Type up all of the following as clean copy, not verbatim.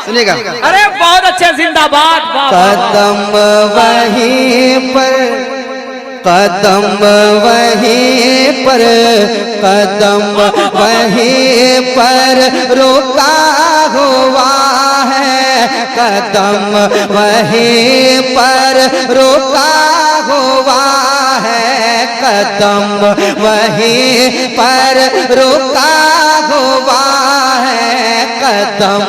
सुनिएगा। अरे बहुत अच्छे, जिंदाबाद। कदम वहीं पर, कदम वहीं पर, कदम वहीं पर रुका हुआ है, कदम वहीं पर रुका हुआ है, कदम वहीं पर रुका हुआ है, कदम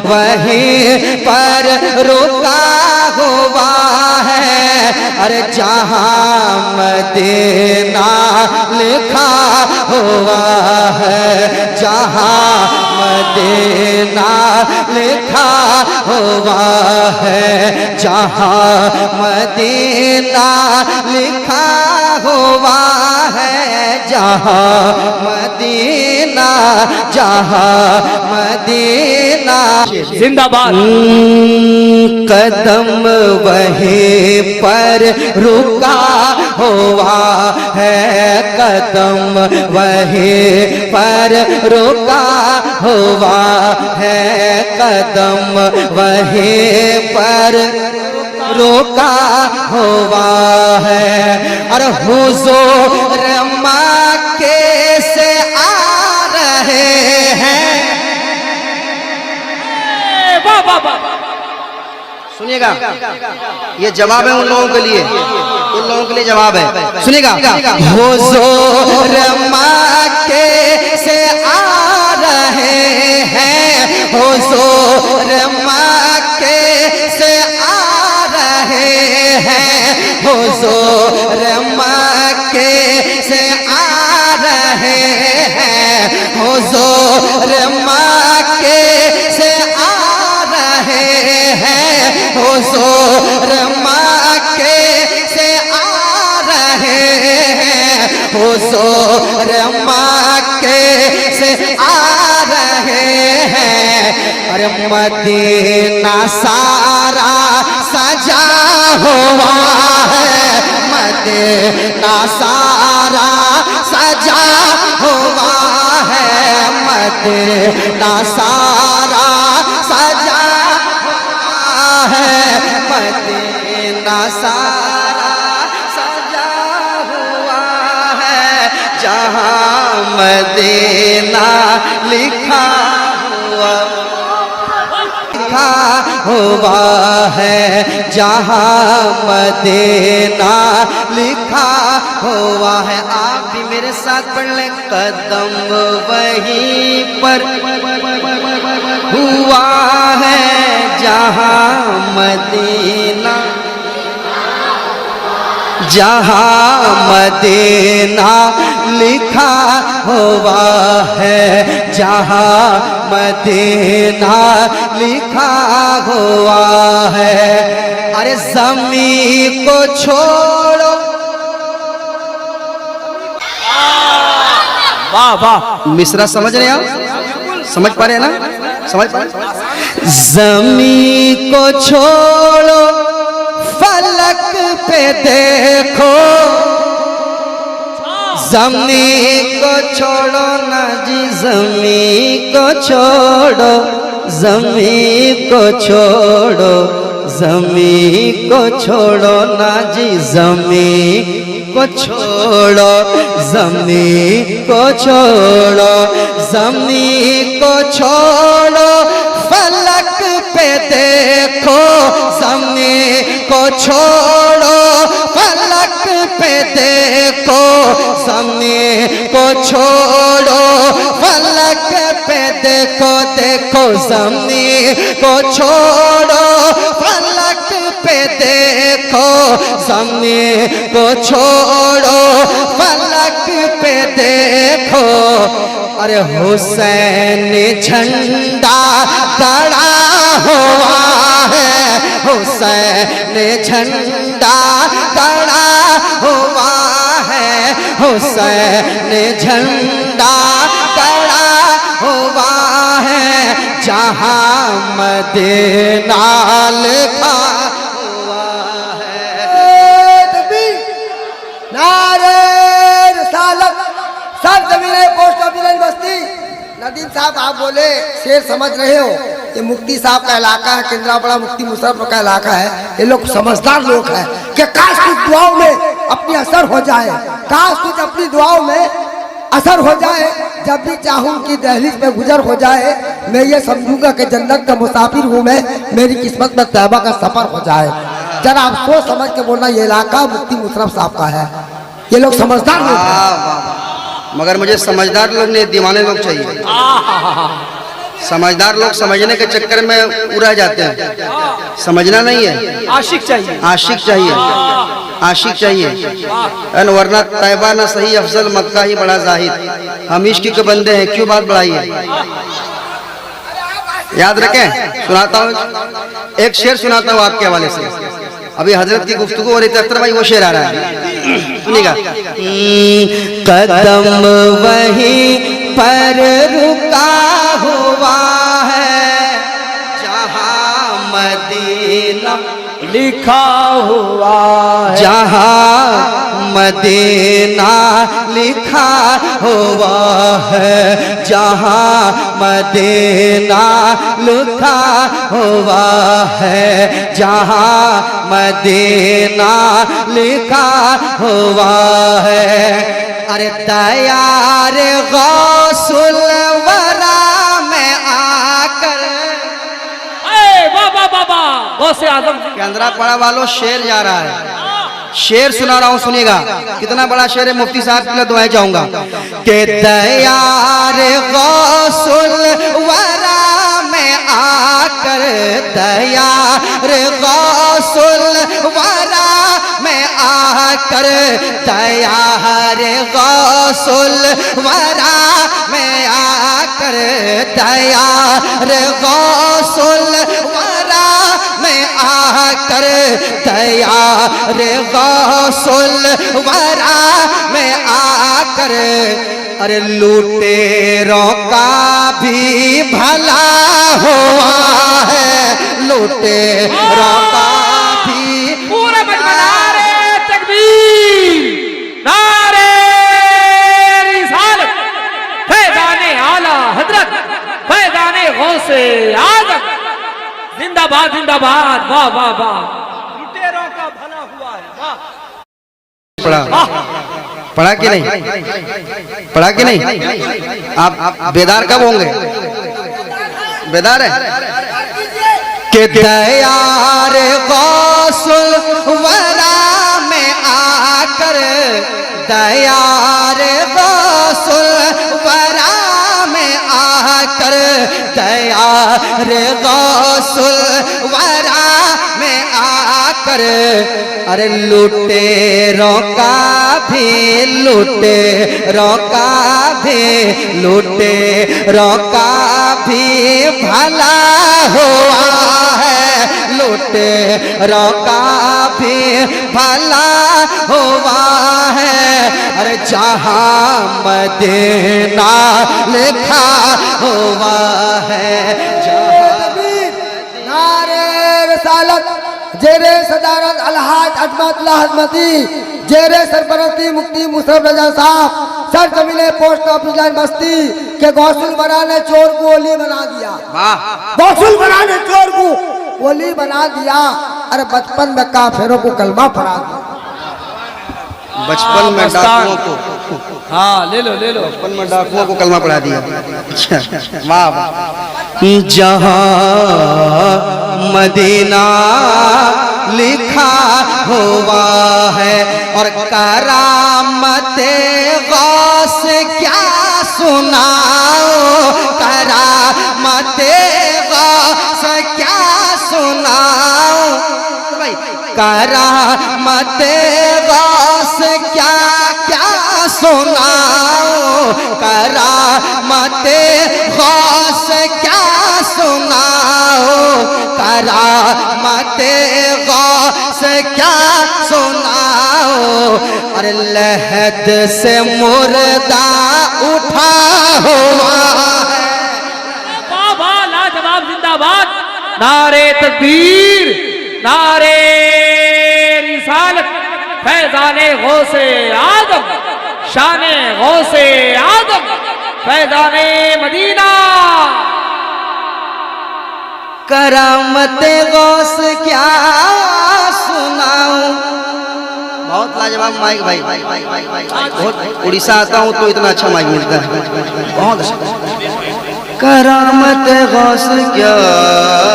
वहीं पर रुका हुआ है। अरे जहाँ मदीना लिखा हुआ है, जहाँ मदीना लिखा हुआ है, जहाँ मदीना लिखा हुआ है, जहाँ मदीना, जहाँ मदीना। जिंदाबाद। कदम वहीं पर रुका हुआ है, कदम वहीं पर रुका हुआ है, कदम वहीं पर रुका हुआ है। और हुजूर मक्के से आ रहे हैं। सुनिएगा, ये जवाब है उन लोगों के लिए, उन लोगों के लिए जवाब है। सुनिएगा, हुजूर मक्के से आ रहे हैं, हुजूर मक्के से आ रहे हैं, हुजूर मक्के से आ रहे हैं, हुजूर मक्के से आ रहे हैं, हुजूर मक्के से आ रहे हैं, हुजूर मक्के से आ रहे हैं। अरे मदीना सारा सजा हुआ है, मदीना सारा सजा हुआ है, मदीना सारा सजा है, मदीना सारा सजा हुआ है, जहाँ मदीना लिखा हुआ, लिखा हुआ है, जहाँ मदीना लिखा हुआ है। आप भी मेरे साथ पढ़ लें। कदम वहीं पर हुआ है, जहाँ मदीना, जहाँ मदीना लिखा हुआ है, जहाँ मदीना लिखा हुआ है। अरे ज़मीं को छोड़ो, वाह वाह। मिसरा समझ रहे आप? समझ पा रहे हैं ना? समझ पा रहे? ज़मीं को छोड़ो, फलक पे देखो, ज़मीं को छोड़ो ना जी, ज़मीं को छोड़ो, ज़मीं को छोड़ो, ज़मीं को छोड़ो ना जी, ज़मीं को छोड़ो, ज़मीं को छोड़ो, ज़मीं को छोड़ो, फलक पे देखो, ज़मीं को छोड़ो, फलक पे देखो, ज़मीं को छोड़ो, फलक पे देखो, देखो ज़मीं को छोड़ो, फलक पे देखो, ज़मीं को छोड़ो, फलक पे देखो। अरे हुसैन झंडा गड़ा हुआ है, हुसैन झंडा गड़ा हुआ है, हुसैन झंडा गड़ा हुआ है, जहाँ मदीना लिखा हुआ है। नारे रिसालत। सब जमीन पोस्ट ऑफिस बस्ती। नदीम साहब आप बोले शेर समझ रहे हो? ये मुफ्ती साहब का इलाका है, केंद्रापड़ा मुफ्ती मुशर्रफ का इलाका है। ये लोग समझदार लोग हैं कि काश कुछ दुआओं में अपनी असर हो जाए, काश कुछ अपनी दुआओं में असर हो जाए। जब भी चाहूँ कि दहलीज में गुजर हो जाए, मैं ये समझूंगा कि जन्नत का मुसाफिर हूँ मैं, मेरी किस्मत में तैबा का सफर हो जाए। जरा आप सोच समझ के बोलना, ये इलाका मुफ्ती मुशर्रफ साहब का है। ये लोग समझदार लोग हैं। मगर मुझे समझदार लोग नहीं, दीवाने लोग चाहिए। समझदार लोग समझने के चक्कर में उड़ा जाते हैं, समझना नहीं है। आशिक चाहिए, आशिक चाहिए, आशिक चाहिए। वरना तैबा ना सही अफजल मक्का ही बड़ा जाहिद। हम इश्क के बंदे हैं, क्यों बात बढ़ाई है? याद रखें, सुनाता हूँ एक शेर, सुनाता हूँ आपके हवाले से। अभी हजरत की गुफ्तगू हो रही थी, अख्तर भाई वो शेर आ रहा है, सुनिएगा। कदम वहीं पर रुका हुआ है जहाँ मदीना लिखा हुआ है, जहाँ मदीना लिखा हुआ है, जहाँ मदीना लिखा हुआ है, जहाँ मदीना लिखा हुआ है। अरे तैयार गौसुल वरा में आकर, बाबा बाबा गौसे आजम के अंदर पड़ा वालों शेर जा रहा है। शेर सुना रहा हूँ, सुनिएगा। कितना बड़ा शेर है, मुफ्ती साहब के लिए दुआएं चाहूंगा कि तैयार गौसुल वरा में आकर, तैयार गौसुल वरा में आकर, तैयार गौसुल वरा में आकर, तैयार गौसुल वरा में आकर, तैयार गौसुल वरा में आकर। अरे लुटेरों का भी भला हुआ है, लुटेरों का भी पूरा नारे तकबीर, नारे रिसालत, फैज़ाने आला हजरत, फैज़ाने गौसे आजम, जिंदाबाद जिंदाबाद, वाह वाह वाह। लुटेरों का भला हुआ है, वाह। पढ़ा कि नहीं? पढ़ा कि नहीं? आप बेदार कब होंगे? बेदार है कि तैयार गौसुल वरा में आकर, तैयार गौसुल वरा में आकर, तैयार गौसुल वरा में आकर। अरे लुटेरों का भी, लुटेरों का भी, लुटेरों का भी भला हुआ है, लुटेरों का भी भला हुआ है। अरे जहाँ मदीना लिखा हुआ है, नारे रिसालत, जेरे सदारत अलहाज अजमतुल्लाह हजमती, जेरे सरपरस्ती मुफ्ती मुशर्रफ रजा साहब, सर जमीने पोस्ट ऑफिस लाइन बस्ती के गौसुल वरा ने चोर को ओली बना दिया। गौसुल वरा ने चोर को ओली बना दिया। अरे बचपन में काफिरों को कलमा पढ़ा दिया, बचपन में डाकुओं को, हाँ ले लो ले लो, बचपन में डाकुओं को कलमा पढ़ा दिया। अच्छा, वाह वाह। जहाँ मदीना लिखा हुआ है और करामते गौस क्या सुनाओ, करामते गौस क्या सुनाओ, करामते गौस क्या क्या सुनाओ, करामते गौस क्या सुनाओ, करामते गौस क्या सुनाओ। अरे लहद से मुर्दा उठा हुआ है, बाबा लाजवाब, जिंदाबाद, नारे तकबीर, नारे रिसालत, फैज़ाने गौसे आजम, शाने गौसे आजम, फैज़ाने मदीना। करामते गौस क्या सुनाऊं। बहुत लाजवाब माइक भाई, बहुत उड़ीसा आता हूँ तो इतना अच्छा माइक मिलता है, बहुत अच्छा। करामते गौस क्या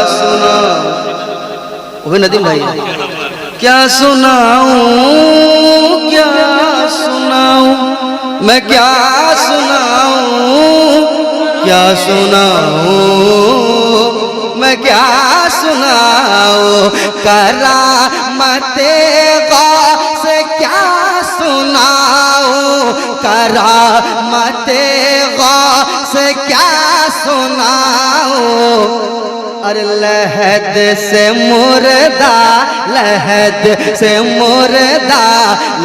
सुनाऊं, वो भी नदीम भाई, क्या सुनाऊं क्या सुनाऊं, मैं क्या सुनाऊं क्या सुनाऊं, मैं क्या सुनाऊं। करामते गौस क्या सुनाऊं, करामते गौस क्या सुनाऊं। और लहद से मुर्दा, लहद से मुर्दा,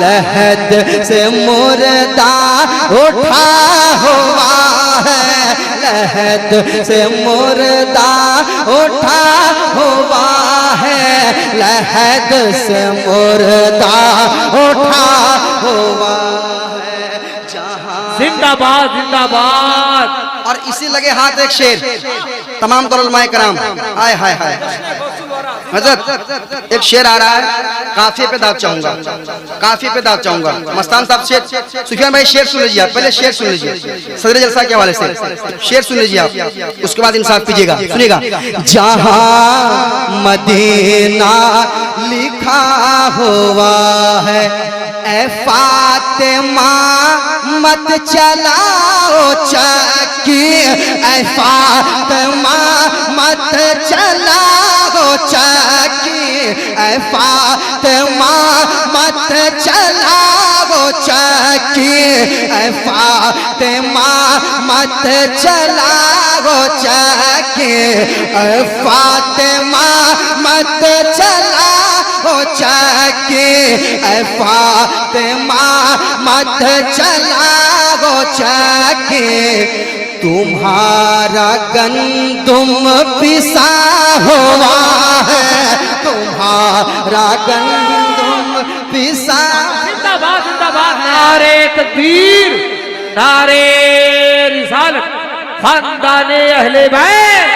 लहद से मुर्दा उठा हुआ है, लहद से मुर्दा उठा हुआ है, लहद से मुर्दा उठा हुआ है। जिंदाबाद जिंदाबाद। और इसी लगे हाथ एक शेर तमाम तौर कराम, हाय हाय हाय हजरत, एक शेर आ रहा है, काफिये पे दाद चाहूंगा, काफिये पे दाद चाहूंगा। मस्तान साहब शेर, सुफियान भाई शेर सुन लीजिए आप, पहले शेर सुन लीजिए सदर जलसा के हवाले से, शेर सुन लीजिए आप, उसके बाद इंसाफ कीजिएगा। सुनिएगा। जहां मदीना लिखा हुआ है, ए फातिमा मत चलाओ चक्की, ऐ फातिमा मत चलाओ चक्की, ऐ फातिमा मत चलाओ चक्की, ऐ फातिमा मत चलाओ चक्की, ऐ फातिमा मत चलाओ चक्की, ऐ फातिमा मत चलाओ चक्की। तुम्हारा गंदुम पिसा हुआ है, तुम्हारा गंदुम पिसा। जिंदाबाद जिंदाबाद। नारे तकबीर, नारे रिसालत, खानदाने अहले बैत।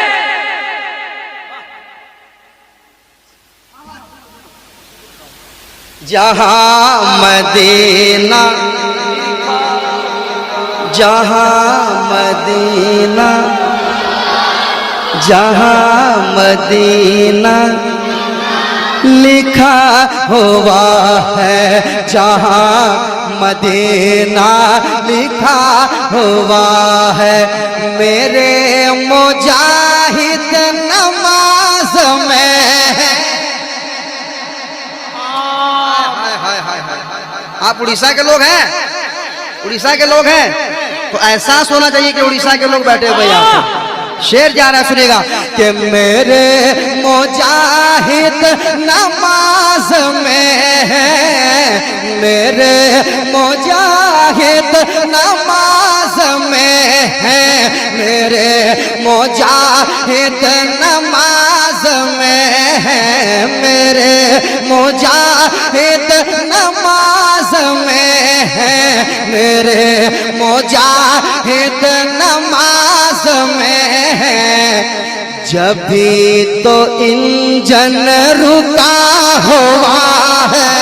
जहां मदीना, जहां मदीना, जहां मदीना लिखा हुआ है, जहां मदीना लिखा हुआ है, मेरे मुजाहिद नमाज में है। आप उड़ीसा के लोग हैं, उड़ीसा के लोग हैं तो एहसास होना चाहिए कि उड़ीसा के लोग बैठे हुए यहाँ पे। शेर जा रहा है, सुनिएगा कि मेरे मुजाहिद नमाज में है, मेरे मुजाहिद नमाज में है, मेरे मुजाहिद नमाज में है, मेरे मुजाहिद नमाज में है, मेरे मुजाहिद नमाज में है। जब भी तो इंजन रुका हुआ है,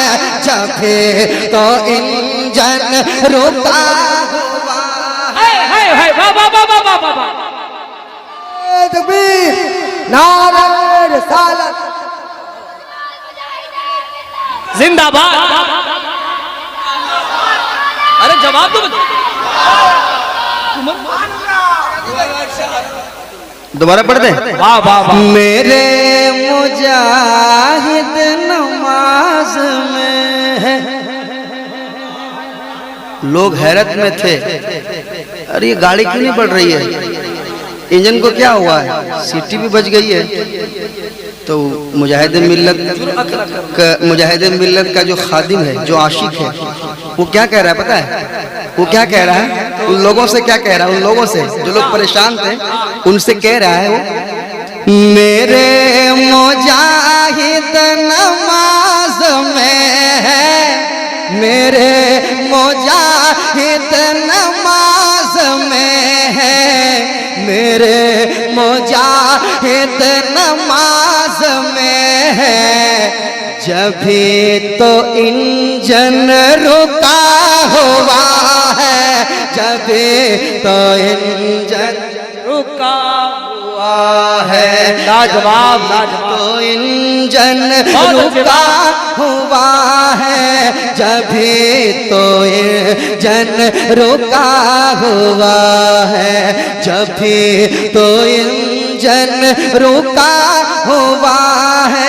जब भी तो इंजन रुका हुआ है। हाय हाय बाबा बाबा बाबा बाबा। तकबीर, नारे रिसालत। जिंदाबाद। अरे जवाब दो। दोबारा पढ़ दे। वाह वाह वाह। मेरे मुजाहिद नमाज में है। लोग हैरत में थे, अरे ये गाड़ी क्यों नहीं बढ़ रही है, इंजन को क्या हुआ है, सीटी भी बच गई है। तो मुजाहिद मिल्लत का जो खादिम है, जो आशिक है, वो क्या कह रहा है पता है, वो क्या कह रहा है, उन लोगों से क्या कह रहा है, उन लोगों से जो लोग परेशान थे उनसे कह रहा है वो, मेरे मुजाहिद नमाज में है, मेरे मुजाहिद नमाज में है, मेरे मुजाहिद शाहिद नमाज में है, जभी तो इंजन रुका हुआ है, जभी तो इंजन रुका हुआ है, लाजवाब लाजवाब तो इंजन बहुत अच्छी रुका बात। हुआ है, जभी तो इंजन रुका हुआ है, जभी तो इंजन रुका हुआ है।